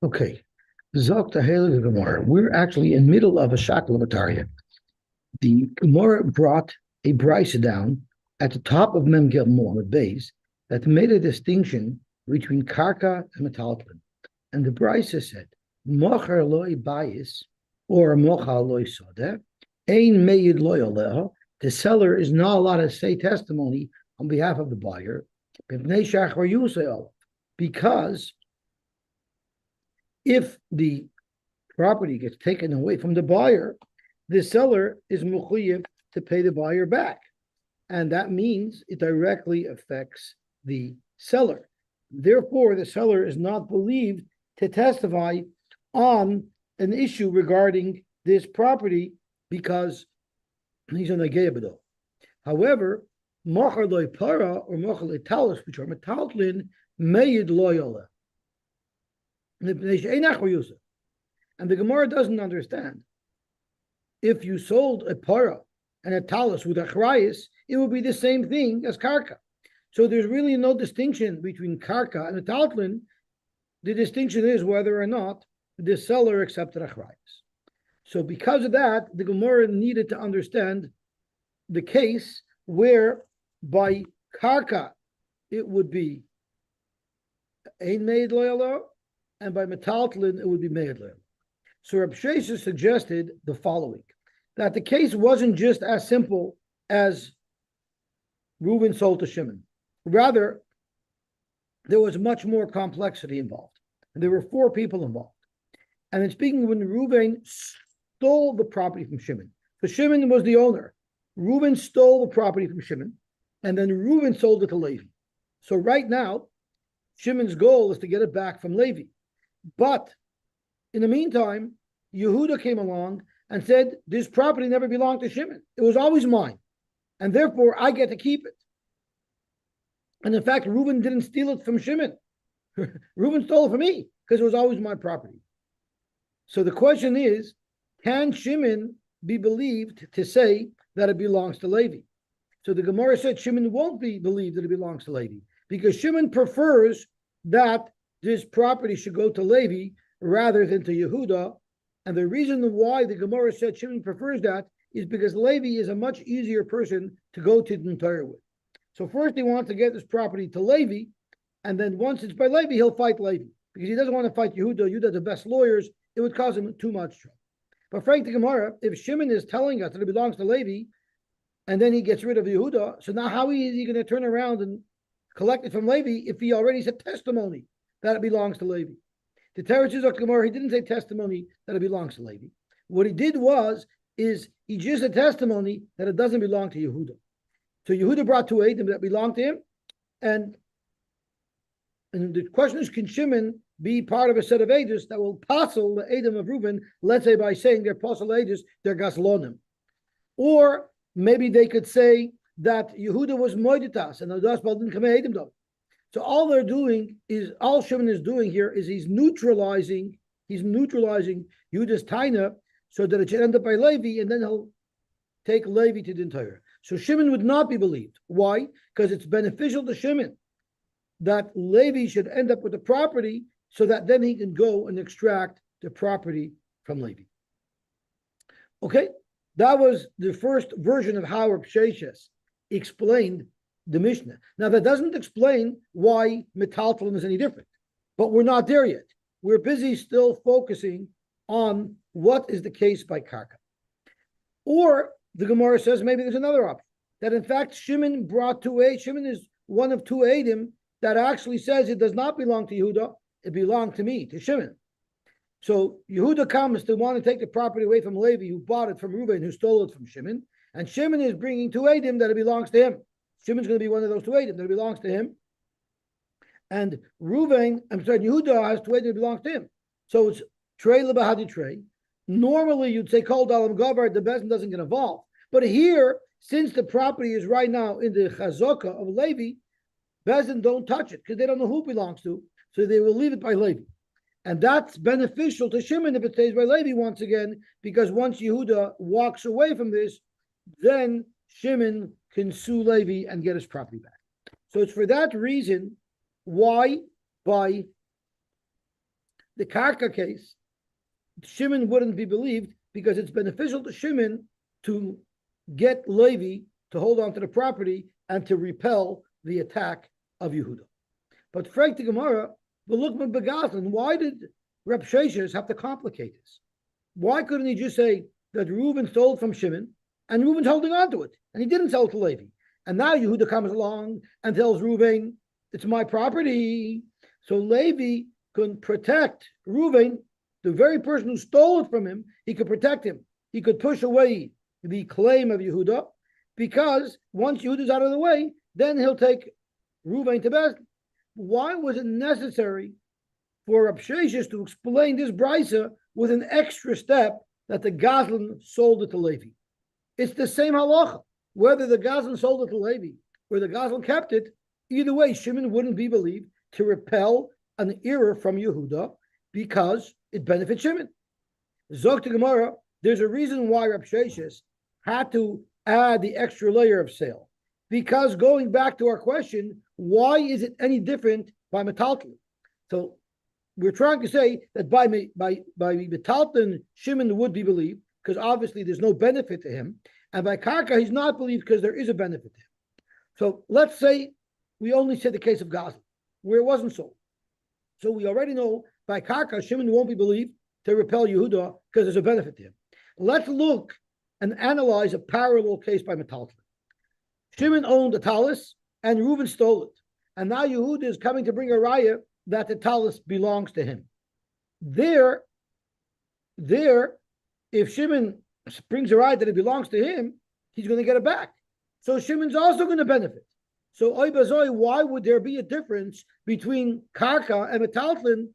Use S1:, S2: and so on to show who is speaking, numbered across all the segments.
S1: Okay. Zok the Heilige Gemara. We're actually in middle of a Shaklamataria. The Gemara brought a brisa down at the top of Mem Gil Mohammed Beis that made a distinction between karka and metaltlin. And the brisa said, Mocher loy bayis or mocha loy soda, ein meyid loy aleha. The seller is not allowed to say testimony on behalf of the buyer because if the property gets taken away from the buyer, the seller is mechuyev to pay the buyer back. And that means it directly affects the seller. Therefore, the seller is not believed to testify on an issue regarding this property because he's on a geibado. However, mochar loy para or mochar loy talus, which are metaltlin, meyid loyala. And the Gemara doesn't understand. If you sold a para and a talus with achrayis, it would be the same thing as karka. So there's really no distinction between karka and a taltlin. The distinction is whether or not the seller accepted achrayis. So because of that, the Gemara needed to understand the case where by karka it would be ein meid loyalo, and by metaltlin it would be meid loyalo. So Reb Shesha suggested the following, that the case wasn't just as simple as Reuben sold to Shimon. Rather, there was much more complexity involved. And there were 4 people involved. And in speaking, when Reuben stole the property from Shimon, so Shimon was the owner. Reuben stole the property from Shimon, and then Reuben sold it to Levi. So right now, Shimon's goal is to get it back from Levi. But in the meantime, Yehuda came along and said, this property never belonged to Shimon. It was always mine. And therefore, I get to keep it. And in fact, Reuben didn't steal it from Shimon. Reuben stole it from me because it was always my property. So the question is, can Shimon be believed to say that it belongs to Levi? So the Gemara said Shimon won't be believed that it belongs to Levi because Shimon prefers that this property should go to Levi rather than to Yehuda. And the reason why the Gemara said Shimon prefers that is because Levi is a much easier person to go to the entire with. So first he wants to get this property to Levi, and then once it's by Levi, he'll fight Levi because he doesn't want to fight Yehuda. Yehuda the best lawyers. It would cause him too much trouble. But frank the Gemara, if Shimon is telling us that it belongs to Levi, and then he gets rid of Yehuda, so now how is he going to turn around and collect it from Levi if he already said testimony that it belongs to Levi? The Teretz is Gemara, he didn't say testimony that it belongs to Levi. What he did is he just a testimony that it doesn't belong to Yehuda. So Yehuda brought 2 Eidim that belonged to him, and the question is, can Shimon be part of a set of Eidos that will passel the Eidim of Reuben, let's say by saying they're passel Eidos, they're gaslonim? Or maybe they could say that Yehuda was moeditas and the Daspal didn't come Eidim though. So all Shimon is doing here is he's neutralizing Yehuda's taina so that it should end up by Levi, and then he'll take Levi to the entire. So Shimon would not be believed. Why? Because it's beneficial to Shimon that Levi should end up with the property so that then he can go and extract the property from Levi. Okay, that was the first version of how Reb Sheshes explained the Mishnah. Now that doesn't explain why metaltalin is any different, but we're not there yet. We're busy still focusing on what is the case by karka. Or the Gemara says maybe there's another option, that in fact Shimon brought 2 Eidim. Shimon is one of 2 Eidim that actually says it does not belong to Yehuda, it belonged to me, to Shimon. So Yehuda comes to want to take the property away from Levi, who bought it from Reuben, who stole it from Shimon, and Shimon is bringing 2 Eidim that it belongs to him. Shimon's going to be one of those 2 Eidim that it belongs to him. And Yehuda has 2 Eidim that belongs to him. So it's Trey Lebahadi Trey. Normally you'd say Kol Dalam Gavar, the Bezin doesn't get involved. But here, since the property is right now in the Chazaka of Levi, Bezin don't touch it because they don't know who it belongs to. So they will leave it by Levi. And that's beneficial to Shimon if it stays by Levi once again, because once Yehuda walks away from this, then Shimon can sue Levi and get his property back. So it's for that reason why by The karka case, Shimon wouldn't be believed because it's beneficial to Shimon to get Levi to hold on to the property and to repel the attack of Yehuda. But Frag the Gemara, Velukman Begazlan, why did Reb Sheshes have to complicate this? Why couldn't he just say that Reuben stole from Shimon and Reuben's holding on to it and he didn't sell it to Levi? And now Yehuda comes along and tells Reuben, it's my property. So Levi could protect Reuben, the very person who stole it from him. He could protect him. He could push away the claim of Yehuda, because once Yehuda's out of the way, then he'll take Reuben to Basra. Why was it necessary for Reb Sheshes to explain this brisa with an extra step that the Gazlan sold it to Levi? It's the same halacha. Whether the Gazlan sold it to Levi or the Gazlan kept it, either way, Shimon wouldn't be believed to repel an error from Yehuda because it benefits Shimon. Zok to Gemara, there's a reason why Reb Sheshes had to add the extra layer of sale. Because going back to our question, why is it any different by metalton? So we're trying to say that by metalton, Shimon would be believed, because obviously there's no benefit to him. And by karka, he's not believed because there is a benefit to him. So let's say we only said the case of Gaza, where it wasn't sold. So we already know by karka, Shimon won't be believed to repel Yehuda because there's a benefit to him. Let's look and analyze a parallel case by metalton. Shimon owned a talus and Reuben stole it. And now Yehuda is coming to bring a raya that the talus belongs to him. There, if Shimon brings a raya that it belongs to him, he's going to get it back. So Shimon's also going to benefit. So oy bazoi, why would there be a difference between karka and metalton?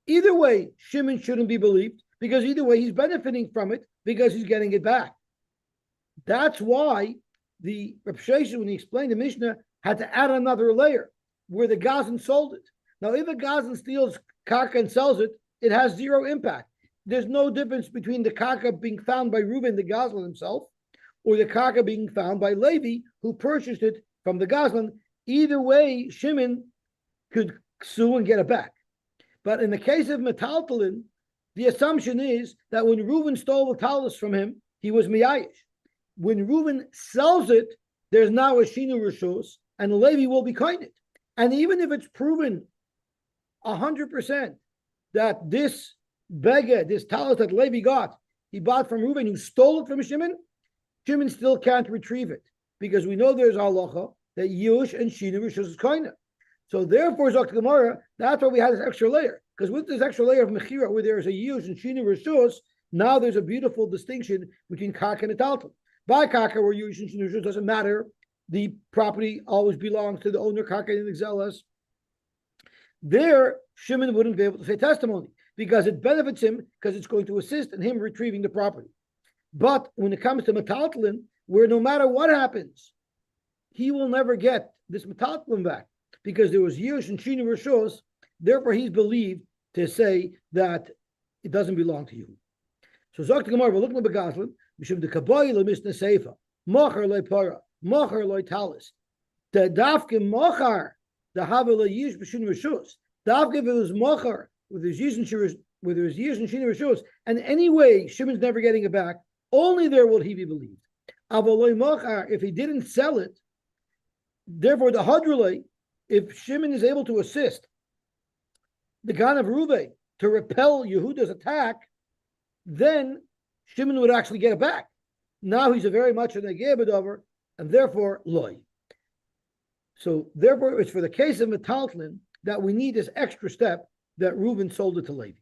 S1: Either way, Shimon shouldn't be believed, because either way he's benefiting from it because he's getting it back. That's why the Reb Sheshes, when he explained the Mishnah, had to add another layer where the Gazan sold it. Now, if a Gazan steals karka and sells it, it has zero impact. There's no difference between the karka being found by Reuben, the Gazlan himself, or the karka being found by Levi, who purchased it from the Gazlan. Either way, Shimon could sue and get it back. But in the case of metaltalin, the assumption is that when Reuben stole the talus from him, he was miyayish. When Reuben sells it, there's now a shinu rishos, and Levi will be kinded. And even if it's proven 100% that this beged, this talus that Levi got, he bought from Reuben, who stole it from Shimon, Shimon still can't retrieve it, because we know there's halacha that yush and shinu rishos is kinded. So therefore, Zok Gemara, that's why we had this extra layer. Because with this extra layer of mechira, where there is a yush and shinu rishos, now there's a beautiful distinction between karka and metalton. By karka, where yush and shinu rishos doesn't matter, the property always belongs to the owner, karka and exelas. There, Shimon wouldn't be able to say testimony because it benefits him, because it's going to assist in him retrieving the property. But when it comes to metalton, where no matter what happens, he will never get this metalton back, because there was yush and shinu rishos. Therefore, he's believed to say that it doesn't belong to you. So Zok Gemara, we're looking at Begazlan, Mishum de Kaboy le Misna Seifa, Mocher le Para, Mocher le Talis, the Dafke Mocher, the Havel le Yish b'Shinu Rishus. Dafke if it was Mocher with his Yish and Shinu Rishus, and anyway, Shimon's never getting it back. Only there will he be believed. Aval le Mocher, if he didn't sell it, therefore the Hadrulay, if Shimon is able to assist the Gan of Reuven to repel Yehuda's attack, then Shimon would actually get it back. Now he's a very much an Agebedover, and therefore loy. So therefore, it's for the case of metaltlin that we need this extra step that Reuven sold it to Levi.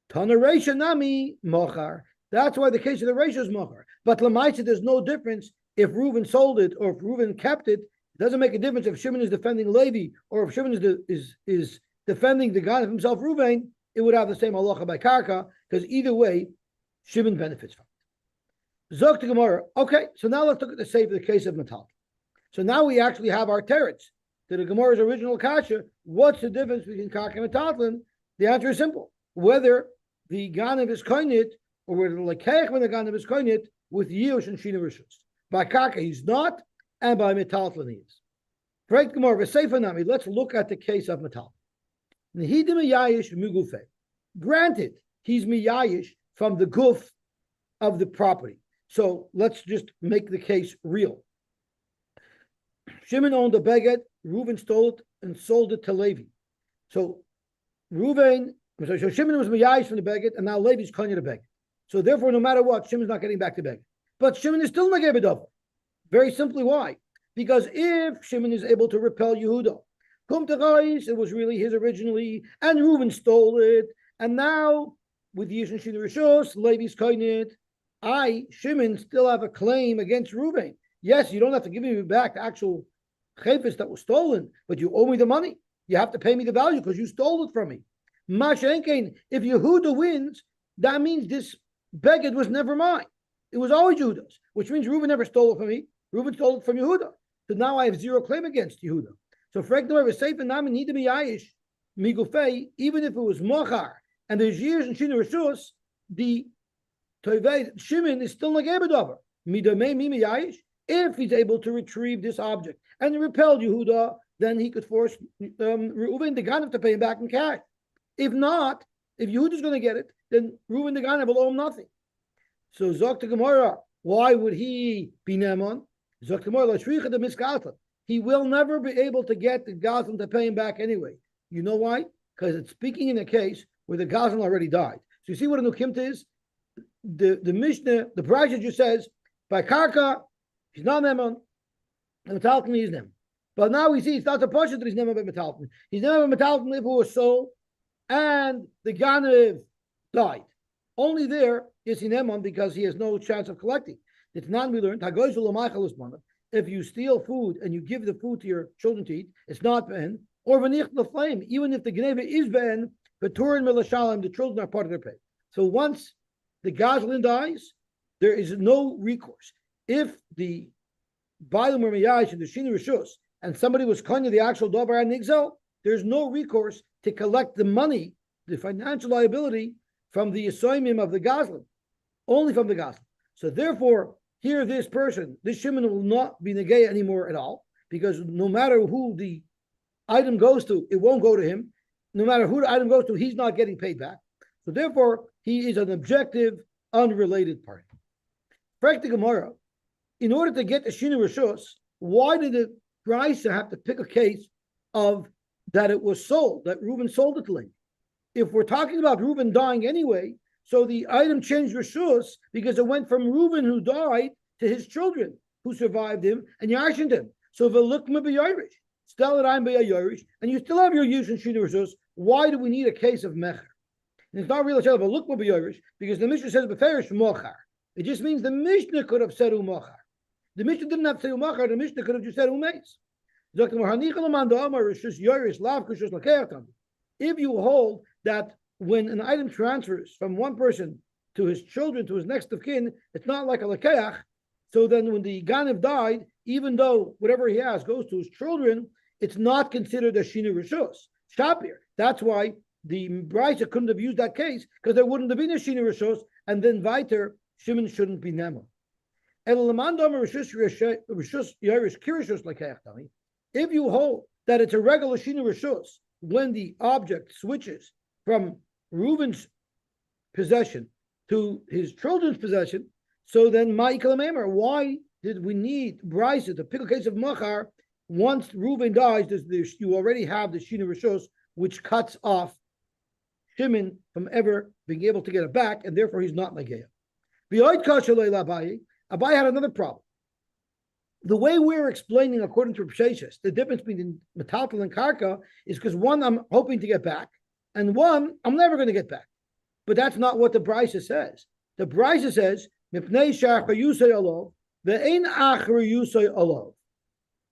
S1: Tana Reisha Nami Mochar. That's why the case of the Reisha is Mochar. But Lamaisa, there's no difference if Reuven sold it or if Reuven kept it. It doesn't make a difference if Shimon is defending Levi or if Shimon is defending the God of himself, Reuven. It would have the same halacha by karka, because either way, Shimon benefits from it. Zok to Gemara. Okay, so now let's look at the save of the case of metal. So now we actually have our teretz to the Gemara's original kasha. What's the difference between karka and metaltlin? The answer is simple: whether the ganav is koinit or whether the lekeich when the ganav is koinit with yush and shina rishus. By karka he's not, and by metaltlin he is. Right, Gemara. Let's look at the case of metal. Granted, he's miyayish from the guf of the property. So let's just make the case real. Shimon owned a beged, Reuven stole it and sold it to Levi. So Shimon was miyayish from the beged, and now Levi's konya the beged. So therefore, no matter what, Shimon's not getting back the beged. But Shimon is still nageh b'davar. Very simply, why? Because if Shimon is able to repel Yehuda, it was really his originally, and Reuven stole it, and now with Yishin Shin Rishos, Levi's koinit, Shimon, still have a claim against Reuven. Yes, you don't have to give me back the actual chayfetz that was stolen, but you owe me the money. You have to pay me the value because you stole it from me. Mashenkein, if Yehuda wins, that means this beged was never mine. It was always Yehuda's, which means Reuven never stole it from me. Reuven stole it from Yehuda. So now I have zero claim against Yehuda. So Frek Noah was safe and Nami need to be Yayish, Migufei, even if it was Mochar, and there's years in Shinu Rishus, the Toivei Shimon is still like Ebedover. Midamei Mimi Yayish, if he's able to retrieve this object and repel Yehuda, then he could force Reuven the Ganav to pay him back in cash. If not, if Yehuda's going to get it, then Reuven the Ganav will owe him nothing. So Zok to Gemara, why would he be Neman? Zok to Gemara, Lashricha the Miskatla. He will never be able to get the Gazlan to pay him back anyway. You know why? Because it's speaking in a case where the Gazlan already died. So you see what a Nukimta is? The Mishnah, the Brayta just says, by Karka, he's not Neman, and Metalton is Neman. But now we see it's not a portion that he's Neman by Metalton. He's Neman by Metalton if it was sold, and the Ganav died. Only there is he Neman because he has no chance of collecting. It's not we learned, if you steal food and you give the food to your children to eat, it's not ben, or v'nich l'flame, even if the gneva is ben, v'turin milashalim, the children are part of their pay. So once the gazlan dies, there is no recourse. If the Bailam or Miyash and the Shini Rishus, and somebody was konya the actual Dobar and Nigzel, there's no recourse to collect the money, the financial liability, from the Yisoimim of the gazlan, only from the gazlan. So therefore, here, this person, this Shimon will not be negaya anymore at all, because no matter who the item goes to, it won't go to him. No matter who the item goes to, he's not getting paid back. So therefore, he is an objective, unrelated party. Practic Gemara, in order to get the Shinu Rishos, why did the Brisa have to pick a case of that it was sold, that Reuben sold it to him? If we're talking about Reuben dying anyway, so the item changed Rishus because it went from Reuben, who died, to his children who survived him and Yarshined him. So Velukma be Irish, still it I'm be Irish, and you still have your use in Shinu Rishus. Why do we need a case of Mecher? And it's not really a Velukma be Irish because the Mishnah says Beferish Mochar. It just means the Mishnah could have said Umochar. The Mishnah didn't have to say Umochar, the Mishnah could have just said Umeis. If you hold that when an item transfers from one person to his children, to his next of kin, it's not like a lakeach. So then when the Ganav died, even though whatever he has goes to his children, it's not considered a Shinu Rishos. Shapir. That's why the Brisa couldn't have used that case, because there wouldn't have been a Shinu Rishos, and then Viter, Shimon shouldn't be Nema. If you hold that it's a regular Shinu Rishos, when the object switches from Reuben's possession to his children's possession, so then why did we need Brisa to pick a case of Machar? Once Reuben dies, you already have the Shina Rishos, which cuts off Shimon from ever being able to get it back, and therefore he's not Nageya. Abai had another problem. The way we're explaining, according to Risheshis, the difference between Metaltal and Karka is because one I'm hoping to get back, and one I'm never going to get back. But that's not what the Brisa says. The Brisa says, Mipnei Shachar Yusay Alov, Ve'ein Achar Yusay Alov.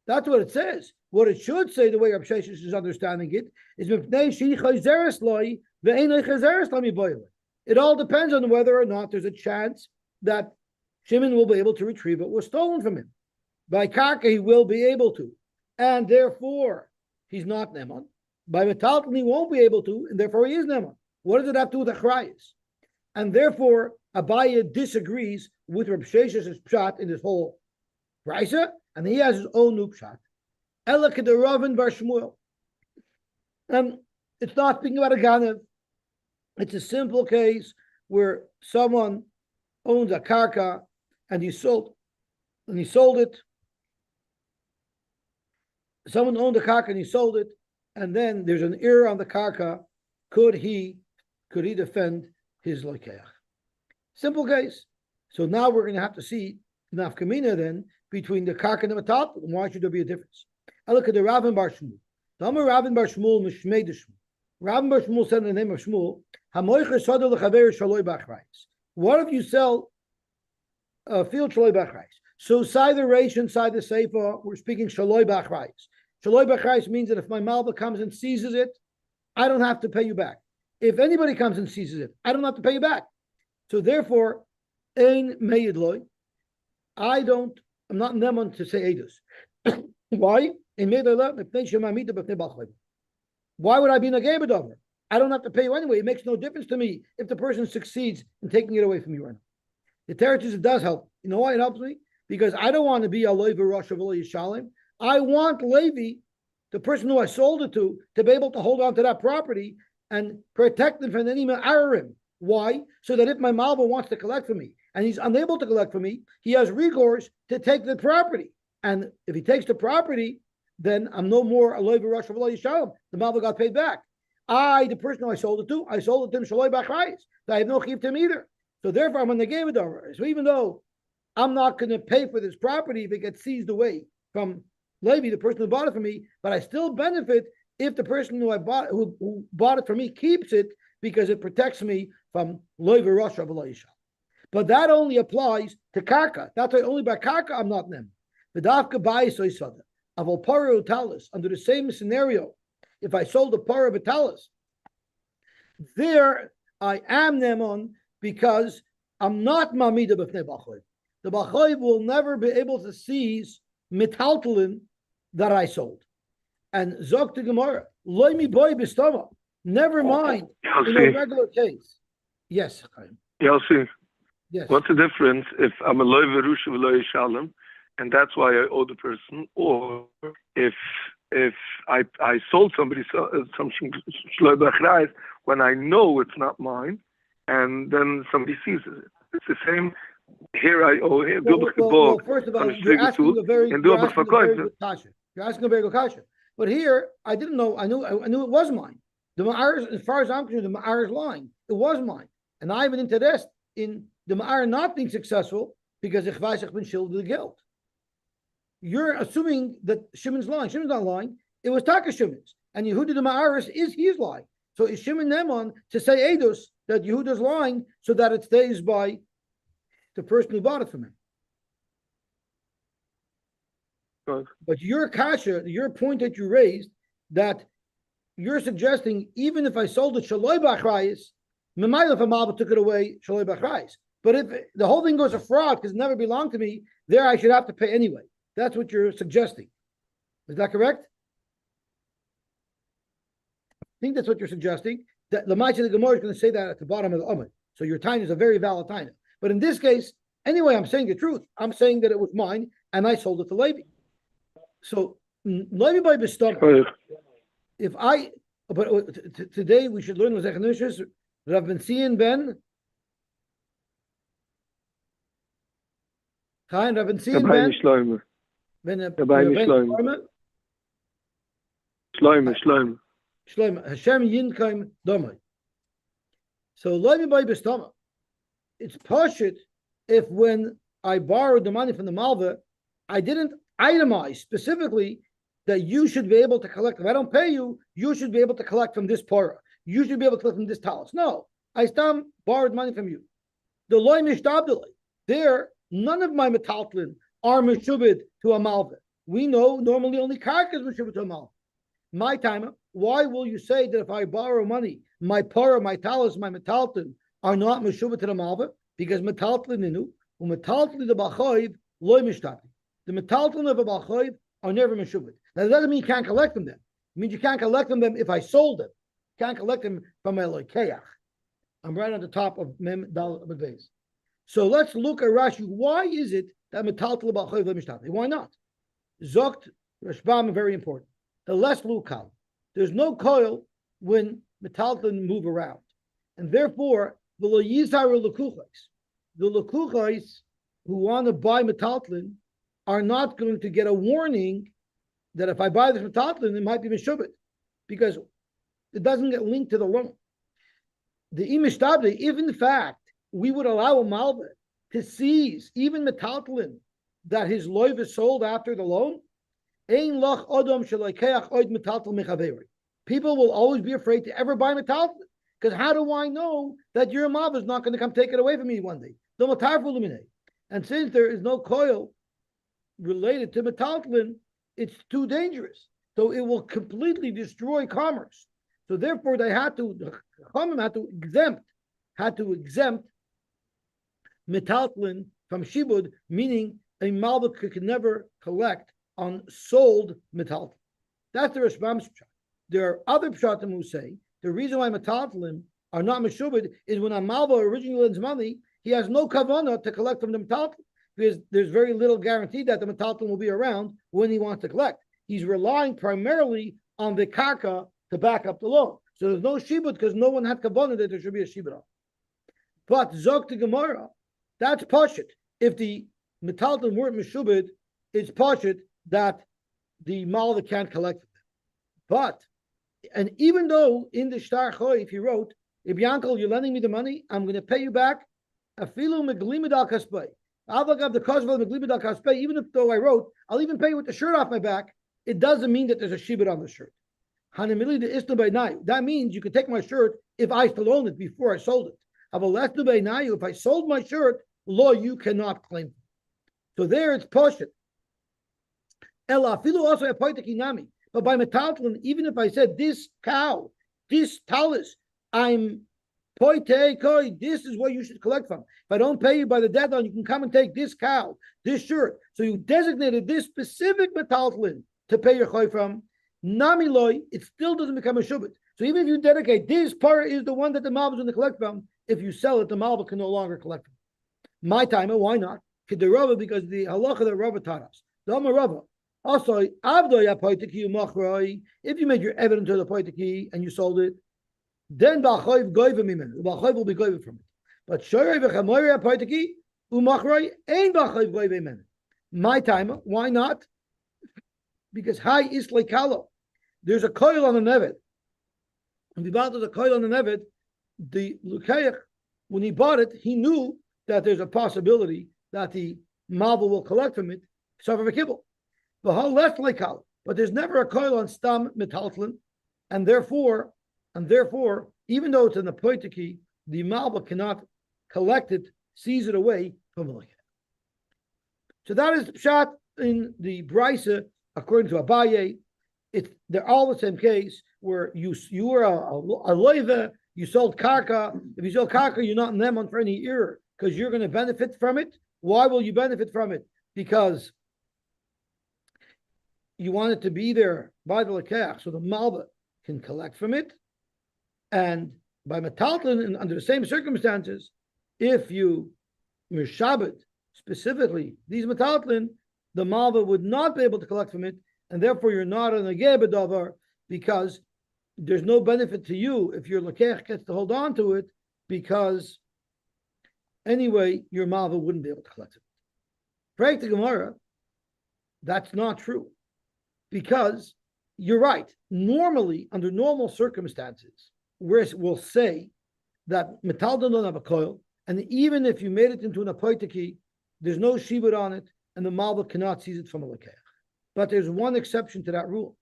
S1: That's what it says. What it should say, the way Rav Sheshes is understanding it, is Mipnei Shi Chayzeres Loi, Ve'ein Chayzeres Loi Miboyle. It all depends on whether or not there's a chance that Shimon will be able to retrieve what was stolen from him. By Karka, he will be able to, and therefore he's not Neman. By Metalton, he won't be able to, and therefore he is Neman. What does it have to do with Achrayas? And therefore, Abaya disagrees with Reb Shesh's pshat in this whole Brisa, and he has his own new pshat. Ela Kedaravin Bar Shmuel. And it's not speaking about a Ganav. It's a simple case where someone owns a karka and he sold it. Someone owned the karka and he sold it, and then there's an error on the karka. Could he defend his lokeach? Simple case. So now we're going to have to see nafkamina then between the karka and the metal. Why should there be a difference? I look at the Ravin Bar Shmuel. The Amar Ravin Bar Shmuel Mishmei de Shmuel. Ravin Bar Shmuel said in the name of Shmuel, Hamoicher Sadol Lechaver Shaloi Bachrayis. What if you sell a field Shaloi Bachrayis? So side the Reish and side the Seifa, we're speaking Shaloi Bachrayis. Shaloi Bachrayis means that if my malva comes and seizes it, I don't have to pay you back. If anybody comes and seizes it, I don't have to pay you back. So therefore, Ein Meyidloi, I'm not neman to say edus. Why? Why would I be negated over? I don't have to pay you anyway. It makes no difference to me if the person succeeds in taking it away from you or not. The territories, it does help. You know why it helps me? Because I don't want to be a Levi Rosh of Yishalim. I want Levi, the person who I sold it to be able to hold on to that property and protect them from any ma'arim. Why? So that if my malva wants to collect from me and he's unable to collect from me, he has recourse to take the property. And if he takes the property, then I'm no more a Levi Rosh of Yishalim. The malva got paid back. The person who I sold it to him Shaloi Bachrayis. I have no chiv to him either. So therefore, I'm on the game over. So even though I'm not going to pay for this property if it gets seized away from Levi, the person who bought it from me, but I still benefit if the person who bought it from me keeps it because it protects me from Levi Rosh of Yishalim. But that only applies to karka. That's why only by karka I'm not them. V'davka ba'is oisada. Aval para utalis, under the same scenario, if I sold a para vitalis, there I am nemon because I'm not mamida b'fnei b'choiv. The b'choiv will never be able to seize metaltalin that I sold. And zok to Gemara, loy mi boy b'stama. Never mind in a regular case. Yes, Chaim.
S2: Yosy.
S1: Yes.
S2: What's the difference if I'm a loy v'rusha v'loy shalom, and that's why I owe the person, or if I sold somebody something shloi b'achrayis when I know it's not mine, and then somebody seizes it. It's the same. Here I owe him.
S1: Well, first of all, you're asking a very good kasha. You're asking a very good kasha. But here, I didn't know. I knew it was mine. The ma'ar, as far as I'm concerned, the ma'ar is lying. It was mine, and I have an interest in the ma'ar not being successful because ich weiß ich bin schuldig the guilt. You're assuming that Shimon's lying. Shimon's not lying. It was Taka Shimon's, and Yehuda the ma'aris is lying. So is Shimon Neman to say edus that Yehuda's lying so that it stays by the person who bought it from him?
S2: Good.
S1: But your kasha, your point that you raised, that you're suggesting even if I sold it shaloi b'achrayis, memayil if a malva took it away shaloi b'achrayis. But if the whole thing goes a fraud because it never belonged to me, there I should have to pay anyway. That's what you're suggesting. Is that correct? I think that's what you're suggesting. That the Ma'aseh the Gemara is going to say that at the bottom of the Amud. So your time is a very valid time. But in this case, anyway, I'm saying the truth. I'm saying that it was mine and I sold it to Levi. So Levi by Bistam. Today we should learn Masechet Nishus. Rav Ben Sion Ben. Chaim Rav Ben Sion Ben. Shloim Hashem Yinkaim Domai. So Levi by Bistama. It's pashut if when I borrowed the money from the malva, I didn't itemize specifically that you should be able to collect. If I don't pay you, you should be able to collect from this para. You should be able to collect from this talis. No, I still borrowed money from you. The loy mishtabdele. There, none of my metaltlin are meshubed to a malva. We know normally only karka is meshubed to a malva. My timer, why will you say that if I borrow money, my para, my talis, my metaltlin are not meshubed to the malva? Because metaltlin inu, metaltlin the bachoiv loy mishtabdele. The metaltlin of a bachoiv are never meshubed. Now that doesn't mean you can't collect from them. It means you can't collect from them if I sold them. You can't collect them from my lokeach. I'm right on the top of Mem Dal Beis. So let's look at Rashi. Why is it that metaltlin bachoiv loy mishtabdele? Why not? Zokt Rashbam, very important. The less lukal. There's no coil when metaltlin move around. And therefore, the lekuchais who want to buy metaltlin are not going to get a warning that if I buy this metaltlin, it might be meshubit, because it doesn't get linked to the loan. The imishtabde, if in fact we would allow a malva to seize even metaltlin that his loiv is sold after the loan, ein lach odom shelakeach oid metaltlin mechaveri. People will always be afraid to ever buy metaltlin, because how do I know that your malva is not going to come take it away from me one day? And since there is no coil related to metaltlin, it's too dangerous. So it will completely destroy commerce. So therefore, the Chachamim had to exempt metaltlin from shibud, meaning a malva could never collect on sold metaltlin. That's the Rashbam's pshat. There are other pshatim who say the reason why metaltlin are not meshubed is when a malva originally lends money, he has no kavanah to collect from the metaltlin, because there's very little guarantee that the metaltlin will be around when he wants to collect. He's relying primarily on the karka to back up the loan. So there's no shibud because no one had kavanah that there should be a shibud on. But zok to Gemara, that's pashit. If the metaltlin weren't meshubed, it's pashit that the malva can't collect them. But, and even though in the shtar choy, if he wrote, if Yankel, you're lending me the money, I'm going to pay you back afilu meglimid al kaspei. The cause of the even if though I wrote, I'll even pay you with the shirt off my back, it doesn't mean that there's a shibud on the shirt. That means you can take my shirt if I still own it before I sold it. If I sold my shirt, law, you cannot claim it. So there it's poshut. Also a poitakinami. But by metaltlin, even if I said this cow, this talus, I'm poite koi, this is what you should collect from. If I don't pay you by the deadline, you can come and take this cow, this shirt. So you designated this specific metaltlin to pay your choy from. Nami loy, it still doesn't become a shubit. So even if you dedicate this part is the one that the malva is going to collect from, if you sell it, the malva can no longer collect from. My timer, why not? Because the halacha that Rava taught us. The Rava. Also, if you made your evidence to the poitiki and you sold it, then the ba'choiv will be goyve from it. But shoyrei v'chamoyrei poitiki umachroi ain't ba'choiv goyve mimenu. My timer, why not? Because high is like kalo. There's a coil on the nevet. And there's a coil on the nevet. The Lukeich, when he bought it, he knew that there's a possibility that the malva will collect from it, suffer a kibble. But how less like kalo. But there's never a coil on stam metaltlin, and therefore, even though it's in the poitiki, the malva cannot collect it, seize it away from the like. So that is pshat in the brisa. According to Abaye, they're all the same case where you were a loiva, you sold karka. If you sold karka, you're not neman for any error because you're going to benefit from it. Why will you benefit from it? Because you want it to be there by the lekeach, so the malva can collect from it. And by metaltlin, under the same circumstances, if you mishabed specifically these metaltlin, the malva would not be able to collect from it, and therefore you're not an agebedavar because there's no benefit to you if your lekech gets to hold on to it, because anyway your malva wouldn't be able to collect it. Break the Gemara, that's not true, because you're right. Normally, under normal circumstances, we'll say that metal don't have a coil, and even if you made it into an apoitiki, there's no shibud on it, and the malva cannot seize it from a lekeach. But there's one exception to that rule,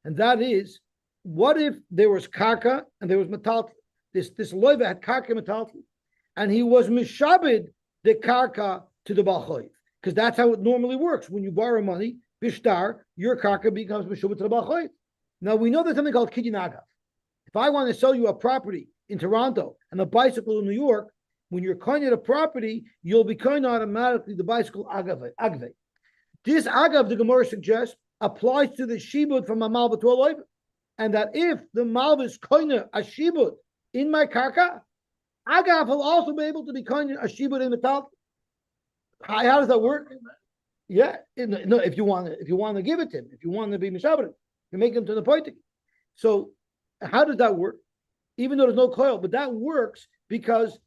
S1: and that is, what if there was karka and there was metaltlin? This loiva had karka metaltlin, and he was mishabed the karka to the balchoiv, because that's how it normally works. When you borrow money, bishtar, your karka becomes mishabed to the balchoiv. Now we know there's something called kidin agav. If I want to sell you a property in Toronto and a bicycle in New York, when you're coining a property, you'll be coining automatically the bicycle agave. This agav, the Gemara suggests, applies to the shibud from a malva to a loiva. And that if the malva is coining a shibud in my karka, agav will also be able to be coining a shibud in the tal. How does that work? Yeah, no. If you want to give it to him, if you want to be mishabed, you make him to the poitik. So how does that work? even though there's no coil. But that works because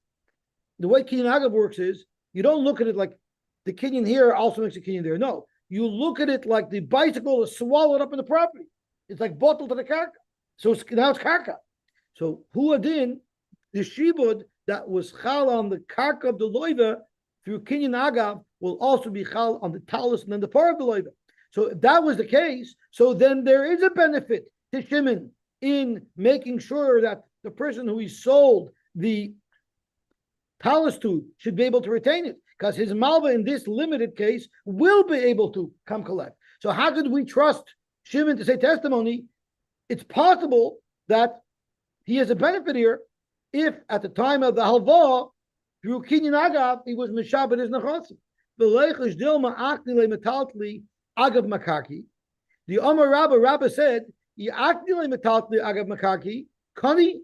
S1: the way Kinyan Agav works is you don't look at it like the Kinyan here also makes a Kinyan there. No, you look at it like the bicycle is swallowed up in the property. It's like bottled to the karka. So now it's karka. So huadin, the shibud that was chal on the karka of the loiva through Kinyan Agav will also be chal on the talus and then the par of the loiva. So if that was the case, so then there is a benefit to Shimon in making sure that the person who he sold the talus to should be able to retain it, because his malva in this limited case will be able to come collect. So how could we trust Shimon to say testimony? It's possible that he has a benefit here if at the time of the halva through Kinyan Agav he was mishabed his nechasim. V'leichish dilma akni lemetaltli agav makaki. The Amar Rabba said, "Akni lemetaltli agav makaki kani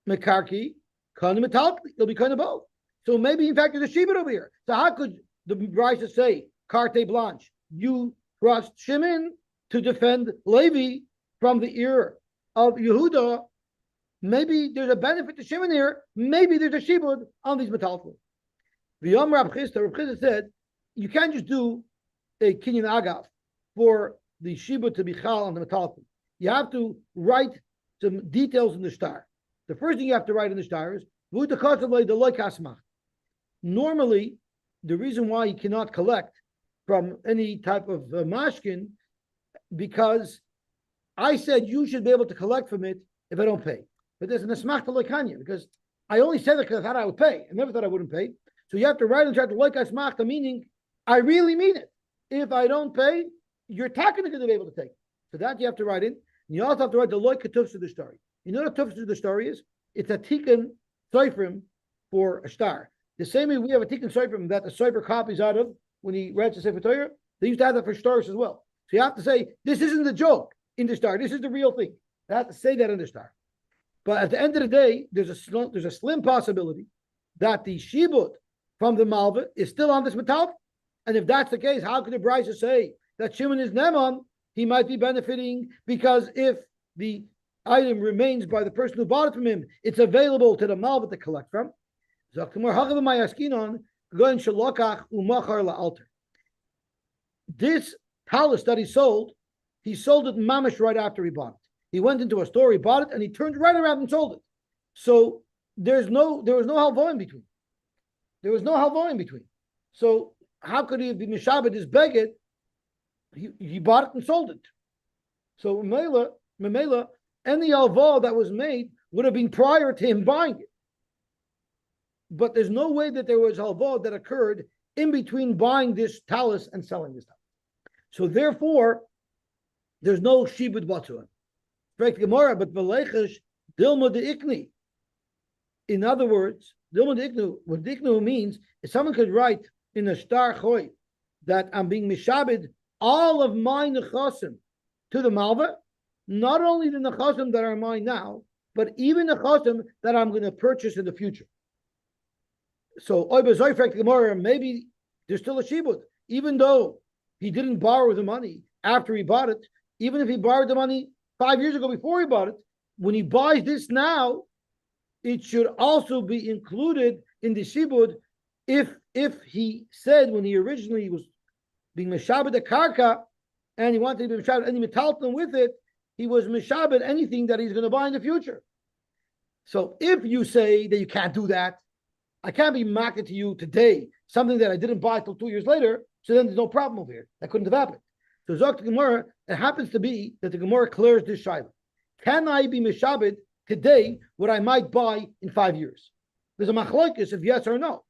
S1: makaki kani metaltli." It'll be kind of both. So maybe in fact there's a shibud over here. So how could the Brisa say carte blanche? You trust Shimon to defend Levi from the ear of Yehuda. Maybe there's a benefit to Shimon here. Maybe there's a shibud on these metaltli. The Rab Chisda said, you can't just do a Kinyan Agav for the shibud to be chal on the metaltli. You have to write some details in the star. The first thing you have to write in the star is normally, the reason why you cannot collect from any type of mashkin, because I said you should be able to collect from it if I don't pay. But there's an asmachta loikanya, because I only said it because I thought I would pay. I never thought I wouldn't pay. So you have to write and try to loik asmachta, meaning I really mean it. If I don't pay, you're talking going to be able to take it. So that you have to write in. And you also have to write the loik ketufs to the story. You know what tufs to the story is? It's a tikkun soifrim for a star. The same way we have a tikkun soifrim that the soifer copies out of when he writes the Sefer Torah, they used to have that for stars as well. So you have to say, this isn't the joke in the star. This is the real thing. You have to say that in the star. But at the end of the day, there's a slim possibility that the shibud from the malva is still on this metal. And if that's the case, how could the Brisa say that Shimon is Neman? He might be benefiting because if the item remains by the person who bought it from him, it's available to the malva to collect from. This talus that he sold it mamish right after he bought it. He went into a store, he bought it, and he turned right around and sold it. So there was no halva in between. There was no halva in between. So how could he be mishabed his beged? He bought it and sold it. So Memela, any halva that was made would have been prior to him buying it. But there's no way that there was halva that occurred in between buying this talus and selling this talus. So therefore, there's no shibud whatsoever. But v'leichish dilma de ikni. In other words, dilma de iknu, what iknu means is someone could write in a star choy that I'm being mishabed all of my nechasim to the malva, not only the nechasim that are mine now, but even the nechasim that I'm going to purchase in the future. So maybe there's still a shibud, even though he didn't borrow the money after he bought it. Even if he borrowed the money 5 years ago before he bought it, when he buys this now, it should also be included in the shibud. If he said when he originally was being mishabed the karka and he wanted to be mishabed any metalton with it, he was mishabed anything that he's going to buy in the future. So if you say that you can't do that, I can't be marketing to you today something that I didn't buy till 2 years later, so then there's no problem over here. That couldn't have happened. So Zok the Gemara, it happens to be that the Gemara clears this shaila. Can I be mishabed today what I might buy in 5 years? There's a machlokes of yes or no.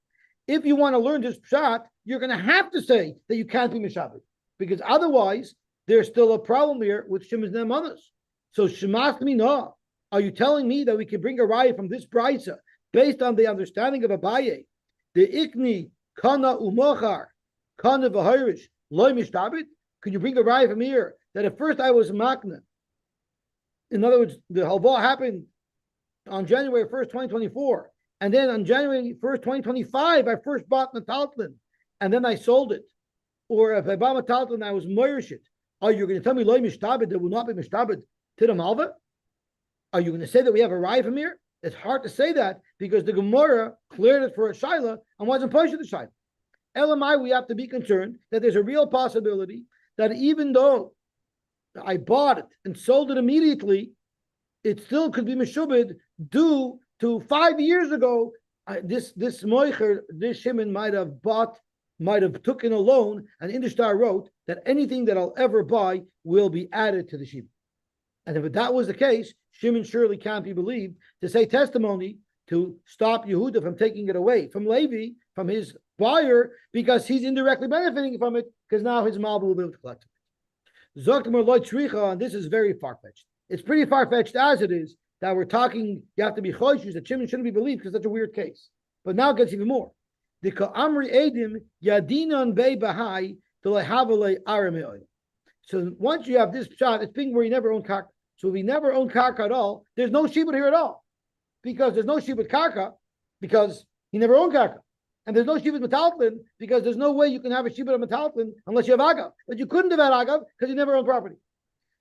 S1: If you want to learn this pshat, you're going to have to say that you can't be mishabed, because otherwise there's still a problem here with Shimon's nemanos. So Shemas me no. Are you telling me that we can bring a raya from this brisa based on the understanding of Abaye, the ikni kana umochar kana v'hirish loy mishtabit? Can you bring a raya from here that at first I was makna? In other words, the halva happened on January 1st, 2024. And then on January 1st, 2025, I first bought metaltlin, and then I sold it. Or if I bought metaltlin, I was moirish it. Are you going to tell me loy mishtabed that will not be mishtabed to the malva? Are you going to say that we have a raya from here? It's hard to say that because the Gemara cleared it for a shaila and wasn't pushing the shaila. LMI, we have to be concerned that there's a real possibility that even though I bought it and sold it immediately, it still could be meshubed due to 5 years ago. This moicher, this Shimon might have taken a loan, and in the star wrote that anything that I'll ever buy will be added to the shiva. And if that was the case, Shimon surely can't be believed to say testimony to stop Yehuda from taking it away from Levi, from his buyer, because he's indirectly benefiting from it, because now his malba will be able to collect it. Zoktamar loy tzricha, and this is very far-fetched. It's pretty far-fetched as it is that we're talking, you have to be choishes, that Shimon shouldn't be believed because that's a weird case. But now it gets even more. The ka'amri edim yadinan bei bahai to aramei. So once you have this shot, it's being where he never owned karka. So if he never owned karka at all, there's no shibud here at all. Because there's no shibud karka, because he never owned karka. And there's no shibud metaltlin, because there's no way you can have a shibud of metaltlin unless you have agav. But you couldn't have had agav because he never owned property.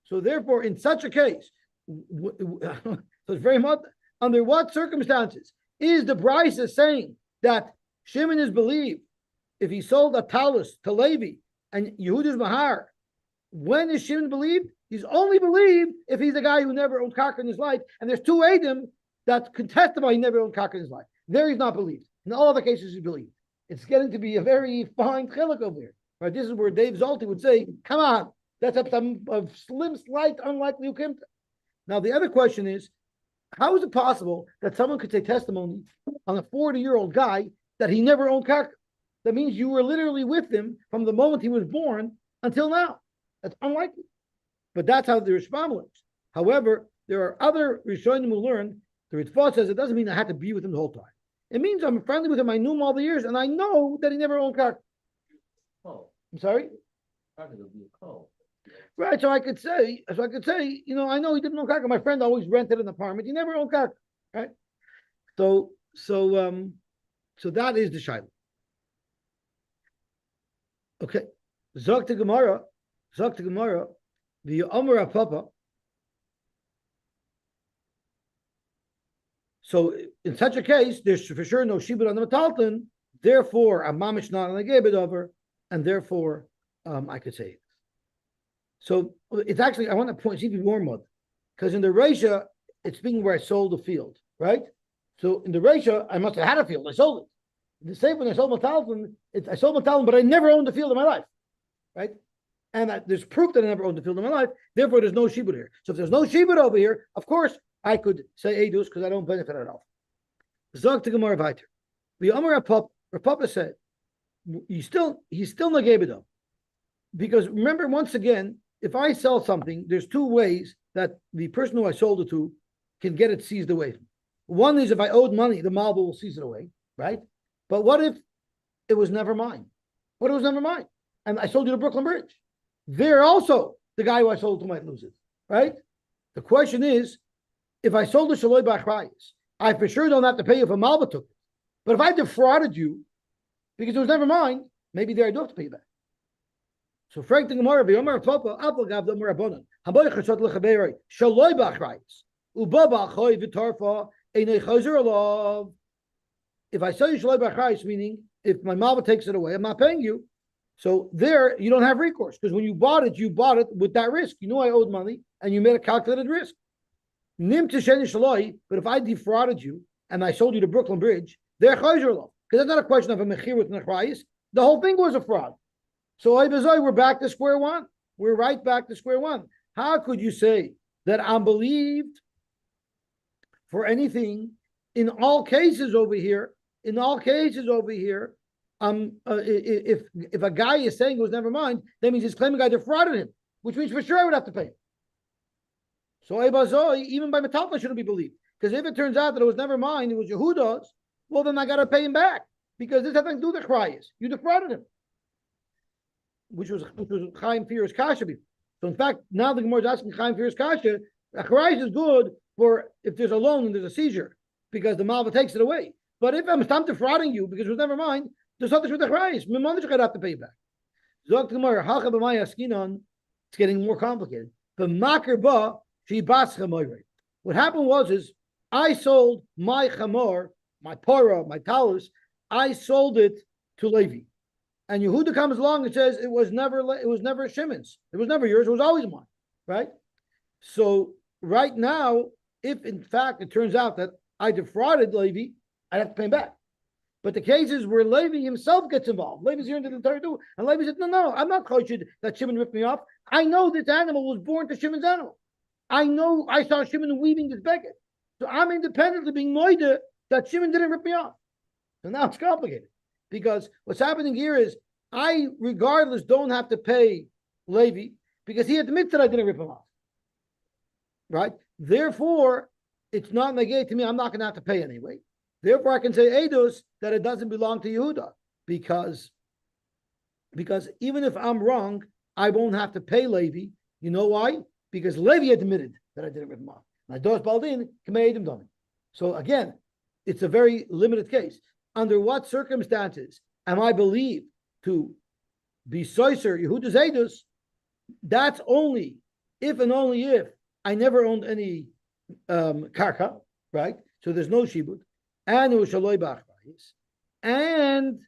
S1: So therefore, in such a case, so it's very much, under what circumstances is the Brisa saying that Shimon is believed if he sold a talus to Levi and Yehuda's mahar? When is Shimon believed? He's only believed if he's a guy who never owned karka in his life, and there's two Eidim that can testify he never owned karka in his life. There he's not believed. In all other cases, he's believed. It's getting to be a very fine chiluk over here. Right? This is where Dave Zolti would say, come on, that's a slim, slight, unlikely ukimta. Now, the other question is, how is it possible that someone could take testimony on a 40-year-old guy that he never owned karka? That means you were literally with him from the moment he was born until now. That's unlikely. But that's how the Rishbam works. However, there are other Rishonim who learn, the Ritva says it doesn't mean I had to be with him the whole time. It means I'm friendly with him, I knew him all the years, and I know that he never owned karka.
S3: Oh,
S1: I'm sorry?
S3: karka will be a call.
S1: Right, so I could say, you know, I know he didn't own karka. My friend always rented an apartment. He never owned karka, right? So that is the shayla. Okay, Zok to Gemara, the Omer Papa. So in such a case, there's for sure no shibud on the metalton. Therefore, a mamish not on the gebed over, and therefore, I could say it. So it's actually, I want to point, it's even more mud, because in the Reisha, it's speaking where I sold the field, right? So in the Reisha, I must have had a field, I sold it. The same when I sold Metalton, I sold Metalton, but I never owned a field in my life, right? And there's proof that I never owned a field in my life, therefore there's no shibud here. So if there's no shibud over here, of course, I could say Eidus, because I don't benefit at all. Zog to Gemara weiter. The Omer Papa said, he's still Nagebedo. Because remember, once again, if I sell something, there's two ways that the person who I sold it to can get it seized away. One is if I owed money, the malba will seize it away, right? But what if it was never mine? What if it was never mine? And I sold you to Brooklyn Bridge. There also, the guy who I sold to might lose it, right? The question is, if I sold the Shaloi Bachrayis, I for sure don't have to pay you if a malba took it. But if I defrauded you because it was never mine, maybe there I do have to pay you back. So Frank the Gemara, V'yomer Papa, Apple Gav the Murabonon, Haboy Chashot Lechaberei, Shaloi Bachrayis, Uba Ba'choy V'torfa, Einei Chazer Alav. If I sell you Shaloi Bachrayis, meaning if my malba takes it away, I'm not paying you. So there, you don't have recourse, because when you bought it with that risk. You knew I owed money, and you made a calculated risk. Nim Tisheni Shaloi, but if I defrauded you, and I sold you to Brooklyn Bridge, they're Chazer Alav. Because that's not a question of a mechir with nechrayis. The whole thing was a fraud. So we're back to square one. We're right back to square one. How could you say that I'm believed for anything in all cases over here? In all cases over here, if a guy is saying it was never mine, that means he's claiming I defrauded him, which means for sure I would have to pay him. So even by metalpa shouldn't be believed, because if it turns out that it was never mine, it was Yehuda's, well then I got to pay him back, because this has nothing to do with the chrayas. You defrauded him. Which was Chaim Fear's Kasha. So in fact, now the Gemara is asking Chaim Fear's Kasha, a Chrayas is good for if there's a loan and there's a seizure, because the Malva takes it away. But if I'm defrauding you because it was never mine, there's nothing with the Chrayas. I have to pay you back. Zog the Gemara, Hacha b'maya askinon, it's getting more complicated. But Makar ba, she basra moirei. What happened is I sold my chamor, my parah, my talus, I sold it to Levi. And Yehuda comes along and says it was never Shimon's. It was never yours. It was always mine, right? So right now, if in fact it turns out that I defrauded Levi, I have to pay him back. But the cases where Levi himself gets involved, Levi's here into the territory, and Levi said, no, I'm not kosher that Shimon ripped me off. I know this animal was born to Shimon's animal. I know I saw Shimon weaving this becket. So I'm independently being moide that Shimon didn't rip me off. So now it's complicated. Because what's happening here is I, regardless, don't have to pay Levi because he admits that I didn't rip him off. Right? Therefore, it's not negate to me. I'm not going to have to pay anyway. Therefore, I can say Eidos that it doesn't belong to Yehuda because even if I'm wrong, I won't have to pay Levi. You know why? Because Levi admitted that I didn't rip him off. So again, it's a very limited case. Under what circumstances am I believed to be Soiser Yehuda's Eidos? That's only if and only if I never owned any karka, right? So there's no shibud. And it was shaloi b'achrayis. And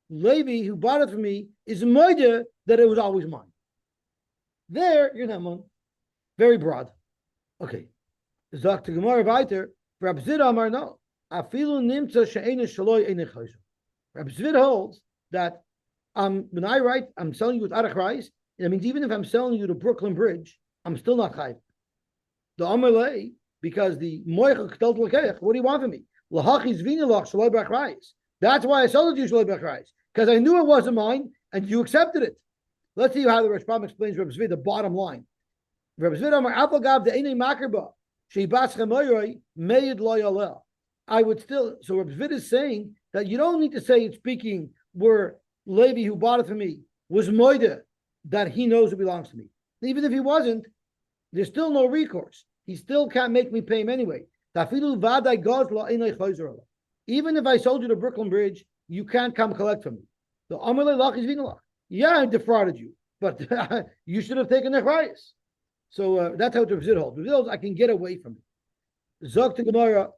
S1: Levi, who bought it from me, is moide that it was always mine. There, you're not one. Very broad. Okay. Zok to Gemara weiter. Rab Zid Amar no. Afilu nimtza she'ena shaloi ene chayzer. Rab Zid holds that when I write, I'm selling you with arachrayis. That means even if I'm selling you to Brooklyn Bridge, I'm still not chayv. The Amalei, because the moichel tells l'keich, what do you want from me? L'hachis vinilach shaloi b'achrayis. That's why I sold it to you shaloi b'achrayis, because I knew it wasn't mine and you accepted it. Let's see how the Rashbam explains Reb Zvi, the bottom line. Reb Zvi Amar Apagav the Einei Makarba Sheibas Chamoyroi Meid Lo Yalel. I would still. So Reb Zvi is saying that you don't need to say it's speaking where Levi, who bought it from me, was moida that he knows it belongs to me. Even if he wasn't, there's still no recourse. He still can't make me pay him anyway. Even if I sold you to Brooklyn Bridge, you can't come collect from me. The Amalei Lach is Vinalach. Yeah, I defrauded you, but you should have taken the chrayas. So that's how Rav Zid holds. Rav Zid holds I can get away from it. Zog to Gemara.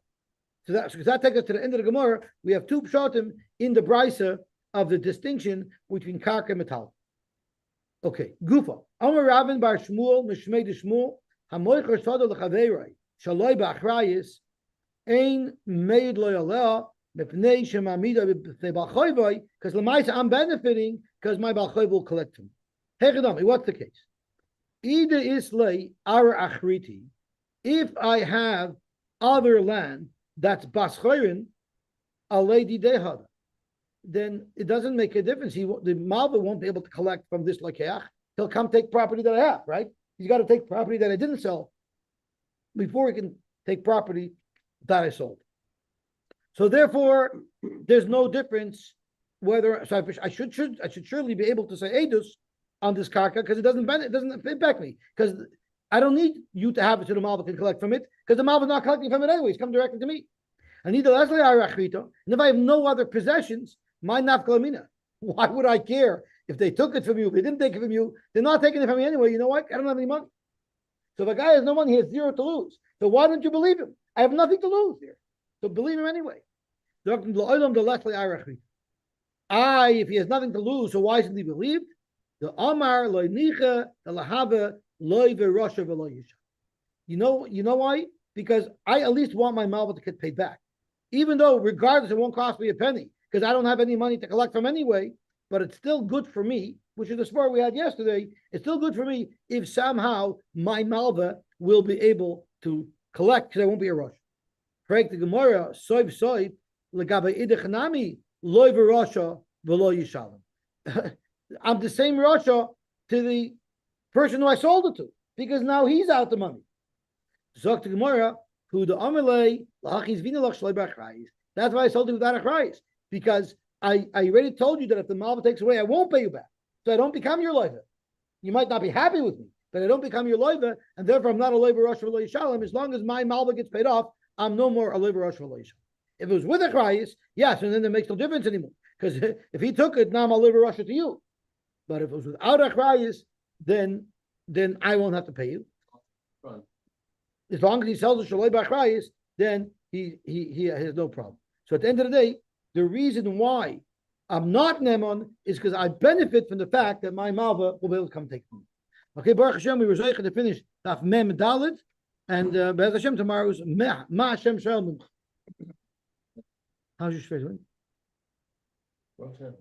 S1: So that takes us to the end of the Gemara. We have two pshatim in the brisa of the distinction between karka and metal. Okay, Gufa. Amar Ravin bar Shmuel mishmei de Shmuel hamoicher sada lechaveirei shaloi ba'achrayis ein meid lo yaleh mepnei shemamida b'pnei b'alchoivoi because lemaisa I'm benefiting because my b'alchoiv will collect him. Hechadami, what's the case? Either islay our achriti, if I have other land that's baschoirin alei dehada, then it doesn't make a difference. The Malva won't be able to collect from this lakeach. He'll come take property that I have, right? He's got to take property that I didn't sell before he can take property that I sold. So therefore, there's no difference whether. So I should surely be able to say edus on this karka because it doesn't impact me because I don't need you to have it so the Malva can collect from it because the Malva's not collecting from it anyway. It's come directly to me. And if I have no other possessions, my nafkalamina. Why would I care if they took it from you? If they didn't take it from you, they're not taking it from me anyway. You know what? I don't have any money. So if a guy has no money, he has zero to lose. So why don't you believe him? I have nothing to lose here. So believe him anyway. If he has nothing to lose, so why should he believe? The Amar loynicha the lahava loy verosha v'loy. You know why? Because I at least want my malva to get paid back, even though regardless it won't cost me a penny because I don't have any money to collect from anyway. But it's still good for me, which is the sport we had yesterday. It's still good for me if somehow my malva will be able to collect because I won't be a rush. Correct the Gemara, soib legabe idechanami loy verosha v'loy yishalem. I'm the same Rasha to the person who I sold it to, because now he's out the money. Zok to Gemara, who the Amalei, Lachis Vinalach Shloi B'Achrayis. That's why I sold it without Achrayis, because I already told you that if the Malva takes away, I won't pay you back. So I don't become your loiva. You might not be happy with me, but I don't become your loiva, and therefore I'm not a loiva Rosh V'lo Yishalem. As long as my Malva gets paid off, I'm no more a loiva Rosh V'lo Yishalem. If it was with Achrayis, yes, and then it makes no difference anymore. Because if he took it, now I'm a loiva Rosh to you. But if it was without achrayis, then I won't have to pay you. as long as he sells the Shaloi Bachrayis, then he has no problem. So at the end of the day, the reason why I'm not Nemon is because I benefit from the fact that my Malva will be able to come take me. Okay, Baruch Hashem, we were going to finish Daf Mem Dalet, and Baruch Hashem tomorrow is Ma Hashem Shalom. How's your face?
S3: What's that?